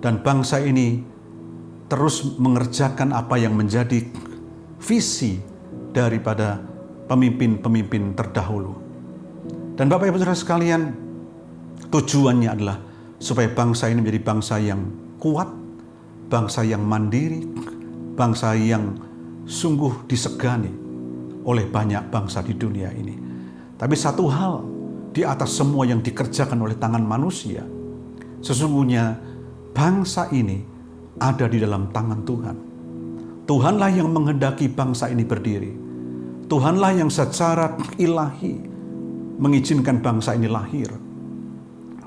Dan bangsa ini terus mengerjakan apa yang menjadi visi daripada pemimpin-pemimpin terdahulu. Dan Bapak Ibu Saudara sekalian, tujuannya adalah supaya bangsa ini menjadi bangsa yang kuat, bangsa yang mandiri, bangsa yang sungguh disegani oleh banyak bangsa di dunia ini. Tapi satu hal di atas semua yang dikerjakan oleh tangan manusia, sesungguhnya bangsa ini ada di dalam tangan Tuhan. Tuhanlah yang menghendaki bangsa ini berdiri. Tuhanlah yang secara ilahi mengizinkan bangsa ini lahir.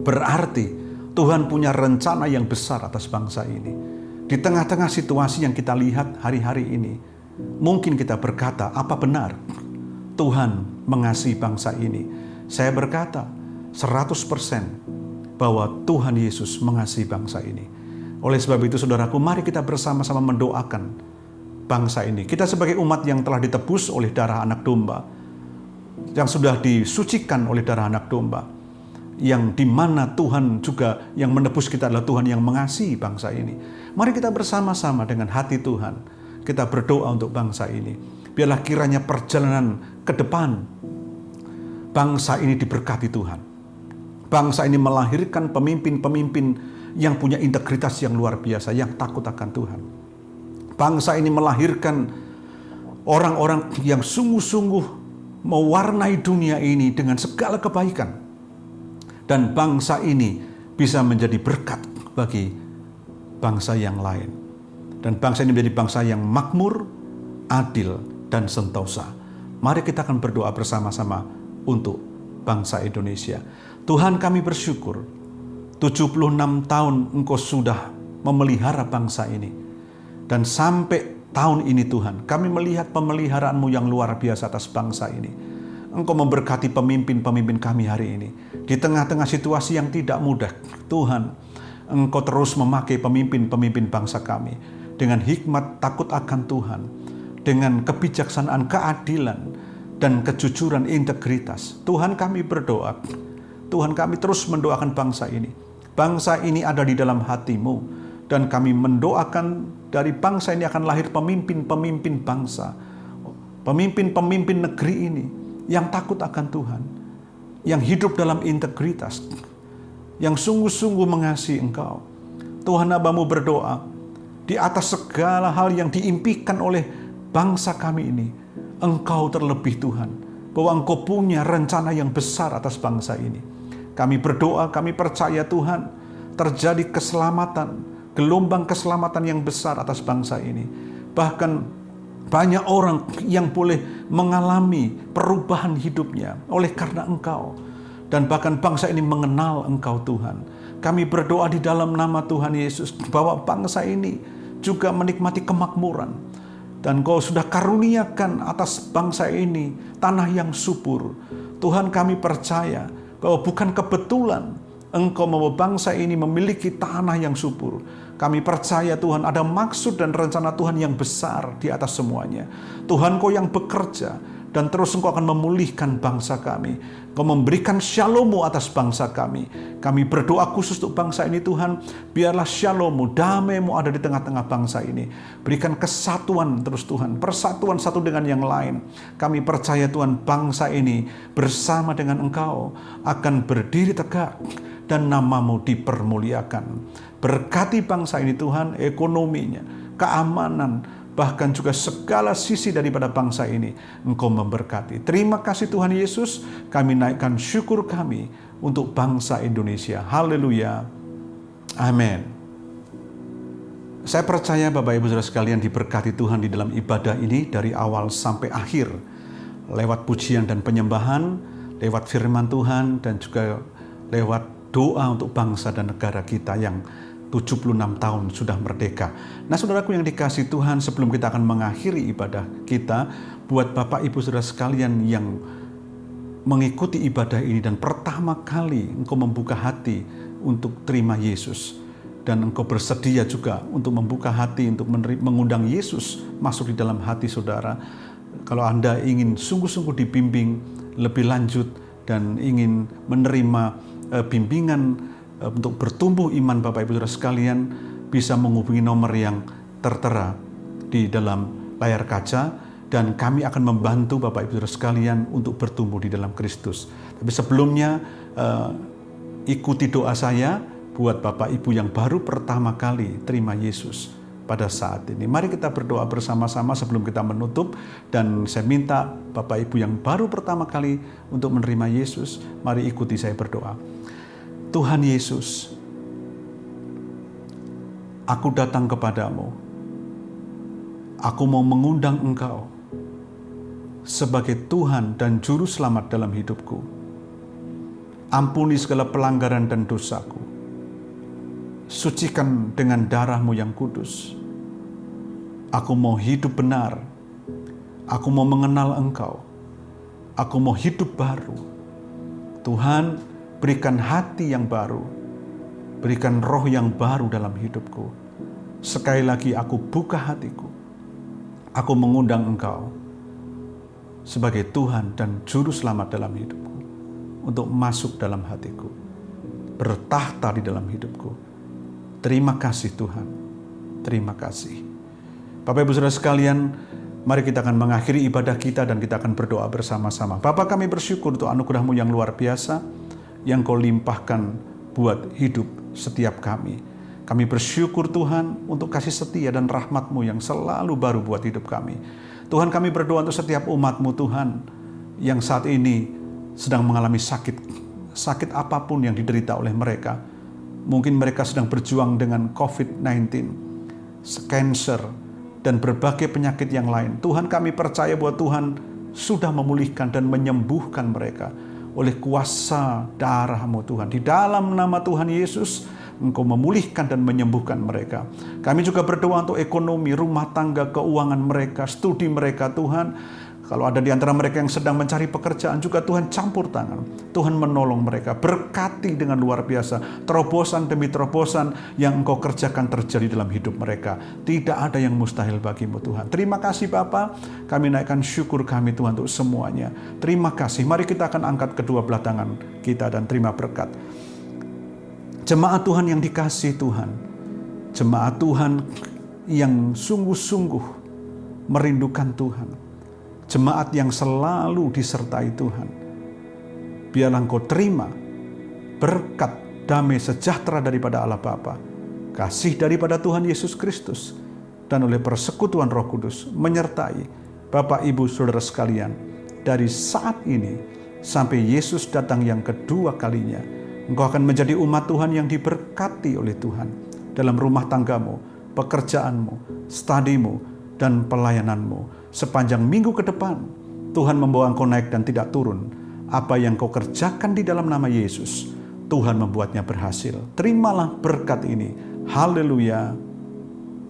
Berarti Tuhan punya rencana yang besar atas bangsa ini. Di tengah-tengah situasi yang kita lihat hari-hari ini, mungkin kita berkata, apa benar Tuhan mengasihi bangsa ini? Saya berkata 100% bahwa Tuhan Yesus mengasihi bangsa ini. Oleh sebab itu saudaraku, mari kita bersama-sama mendoakan bangsa ini. Kita sebagai umat yang telah ditebus oleh darah anak domba, yang sudah disucikan oleh darah anak domba, yang dimana Tuhan juga yang menebus kita adalah Tuhan yang mengasihi bangsa ini. Mari kita bersama-sama dengan hati Tuhan, kita berdoa untuk bangsa ini. Biarlah kiranya perjalanan ke depan bangsa ini diberkati Tuhan. Bangsa ini melahirkan pemimpin-pemimpin yang punya integritas yang luar biasa, yang takut akan Tuhan. Bangsa ini melahirkan orang-orang yang sungguh-sungguh mewarnai dunia ini dengan segala kebaikan. Dan bangsa ini bisa menjadi berkat bagi bangsa yang lain. Dan bangsa ini menjadi bangsa yang makmur, adil, dan sentosa. Mari kita akan berdoa bersama-sama untuk bangsa Indonesia. Tuhan, kami bersyukur 76 tahun Engkau sudah memelihara bangsa ini. Dan sampai tahun ini Tuhan, kami melihat pemeliharaan-Mu yang luar biasa atas bangsa ini. Engkau memberkati pemimpin-pemimpin kami hari ini. Di tengah-tengah situasi yang tidak mudah, Tuhan, Engkau terus memakai pemimpin-pemimpin bangsa kami. Dengan hikmat takut akan Tuhan, dengan kebijaksanaan, keadilan, dan kejujuran, integritas. Tuhan, kami berdoa. Tuhan, kami terus mendoakan bangsa ini. Bangsa ini ada di dalam hati-Mu. Dan kami mendoakan dari bangsa ini akan lahir pemimpin-pemimpin bangsa. Pemimpin-pemimpin negeri ini yang takut akan Tuhan, yang hidup dalam integritas, yang sungguh-sungguh mengasihi Engkau. Tuhan, Hamba-Mu berdoa, di atas segala hal yang diimpikan oleh bangsa kami ini, Engkau terlebih Tuhan, bahwa Engkau punya rencana yang besar atas bangsa ini. Kami berdoa, kami percaya Tuhan, terjadi keselamatan, gelombang keselamatan yang besar atas bangsa ini. Bahkan banyak orang yang boleh mengalami perubahan hidupnya oleh karena Engkau. Dan bahkan bangsa ini mengenal Engkau Tuhan. Kami berdoa di dalam nama Tuhan Yesus bahwa bangsa ini juga menikmati kemakmuran. Dan Engkau sudah karuniakan atas bangsa ini tanah yang subur. Tuhan, kami percaya bahwa bukan kebetulan Engkau membawa bangsa ini memiliki tanah yang subur. Kami percaya Tuhan ada maksud dan rencana Tuhan yang besar di atas semuanya. Tuhan, Engkau yang bekerja dan terus Engkau akan memulihkan bangsa kami. Engkau memberikan Shalom-Mu atas bangsa kami. Kami berdoa khusus untuk bangsa ini Tuhan. Biarlah Shalom-Mu, damai-Mu ada di tengah-tengah bangsa ini. Berikan kesatuan terus Tuhan, persatuan satu dengan yang lain. Kami percaya Tuhan bangsa ini bersama dengan Engkau akan berdiri tegak dan nama-Mu dipermuliakan. Berkati bangsa ini Tuhan, ekonominya, keamanan, bahkan juga segala sisi daripada bangsa ini Engkau memberkati. Terima kasih Tuhan Yesus, kami naikkan syukur kami untuk bangsa Indonesia. Haleluya. Amin. Saya percaya Bapak Ibu Saudara sekalian diberkati Tuhan di dalam ibadah ini dari awal sampai akhir. Lewat pujian dan penyembahan, lewat firman Tuhan, dan juga lewat doa untuk bangsa dan negara kita yang 76 tahun sudah merdeka. Nah saudaraku yang dikasihi Tuhan, sebelum kita akan mengakhiri ibadah kita, buat Bapak Ibu Saudara sekalian yang mengikuti ibadah ini dan pertama kali engkau membuka hati untuk terima Yesus, dan engkau bersedia juga untuk membuka hati untuk mengundang Yesus masuk di dalam hati saudara. Kalau Anda ingin sungguh-sungguh dibimbing lebih lanjut dan ingin menerima bimbingan untuk bertumbuh iman Bapak Ibu Saudara sekalian, bisa menghubungi nomor yang tertera di dalam layar kaca, dan kami akan membantu Bapak Ibu Saudara sekalian untuk bertumbuh di dalam Kristus. Tapi sebelumnya ikuti doa saya buat Bapak Ibu yang baru pertama kali terima Yesus pada saat ini. Mari kita berdoa bersama-sama sebelum kita menutup, dan saya minta Bapak Ibu yang baru pertama kali untuk menerima Yesus, mari ikuti saya berdoa. Tuhan Yesus, aku datang kepadamu. Aku mau mengundang Engkau sebagai Tuhan dan Juru Selamat dalam hidupku. Ampuni segala pelanggaran dan dosaku. Sucikan dengan darah-Mu yang kudus. Aku mau hidup benar. Aku mau mengenal Engkau. Aku mau hidup baru. Tuhan, berikan hati yang baru. Berikan roh yang baru dalam hidupku. Sekali lagi aku buka hatiku. Aku mengundang Engkau sebagai Tuhan dan Juru Selamat dalam hidupku, untuk masuk dalam hatiku, bertahta di dalam hidupku. Terima kasih Tuhan, terima kasih. Bapak Ibu Saudara sekalian, mari kita akan mengakhiri ibadah kita dan kita akan berdoa bersama-sama. Bapa, kami bersyukur untuk anugerah-Mu yang luar biasa, yang Kau limpahkan buat hidup setiap kami. Kami bersyukur Tuhan untuk kasih setia dan rahmat-Mu yang selalu baru buat hidup kami. Tuhan, kami berdoa untuk setiap umat-Mu Tuhan, yang saat ini sedang mengalami sakit apapun yang diderita oleh mereka. Mungkin mereka sedang berjuang dengan COVID-19, cancer, dan berbagai penyakit yang lain. Tuhan, kami percaya bahwa Tuhan sudah memulihkan dan menyembuhkan mereka oleh kuasa darah-Mu Tuhan. Di dalam nama Tuhan Yesus, Engkau memulihkan dan menyembuhkan mereka. Kami juga berdoa untuk ekonomi, rumah tangga, keuangan mereka, studi mereka Tuhan. Kalau ada di antara mereka yang sedang mencari pekerjaan juga, Tuhan campur tangan. Tuhan menolong mereka, berkati dengan luar biasa. Terobosan demi terobosan yang Engkau kerjakan terjadi dalam hidup mereka. Tidak ada yang mustahil bagi-Mu Tuhan. Terima kasih Bapa, kami naikkan syukur kami Tuhan untuk semuanya. Terima kasih. Mari kita akan angkat kedua belah tangan kita dan terima berkat. Jemaat Tuhan yang dikasihi Tuhan, jemaat Tuhan yang sungguh-sungguh merindukan Tuhan, jemaat yang selalu disertai Tuhan, biarlah Engkau terima berkat, damai, sejahtera daripada Allah Bapa, kasih daripada Tuhan Yesus Kristus, dan oleh persekutuan Roh Kudus menyertai Bapak Ibu Saudara sekalian dari saat ini sampai Yesus datang yang kedua kalinya. Engkau akan menjadi umat Tuhan yang diberkati oleh Tuhan dalam rumah tanggamu, pekerjaanmu, studimu, dan pelayananmu. Sepanjang minggu ke depan, Tuhan membawa engkau naik dan tidak turun. Apa yang kau kerjakan di dalam nama Yesus, Tuhan membuatnya berhasil. Terimalah berkat ini. Haleluya.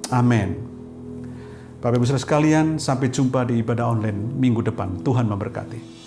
Amin. Bapak Ibu Saudara sekalian, sampai jumpa di ibadah online minggu depan. Tuhan memberkati.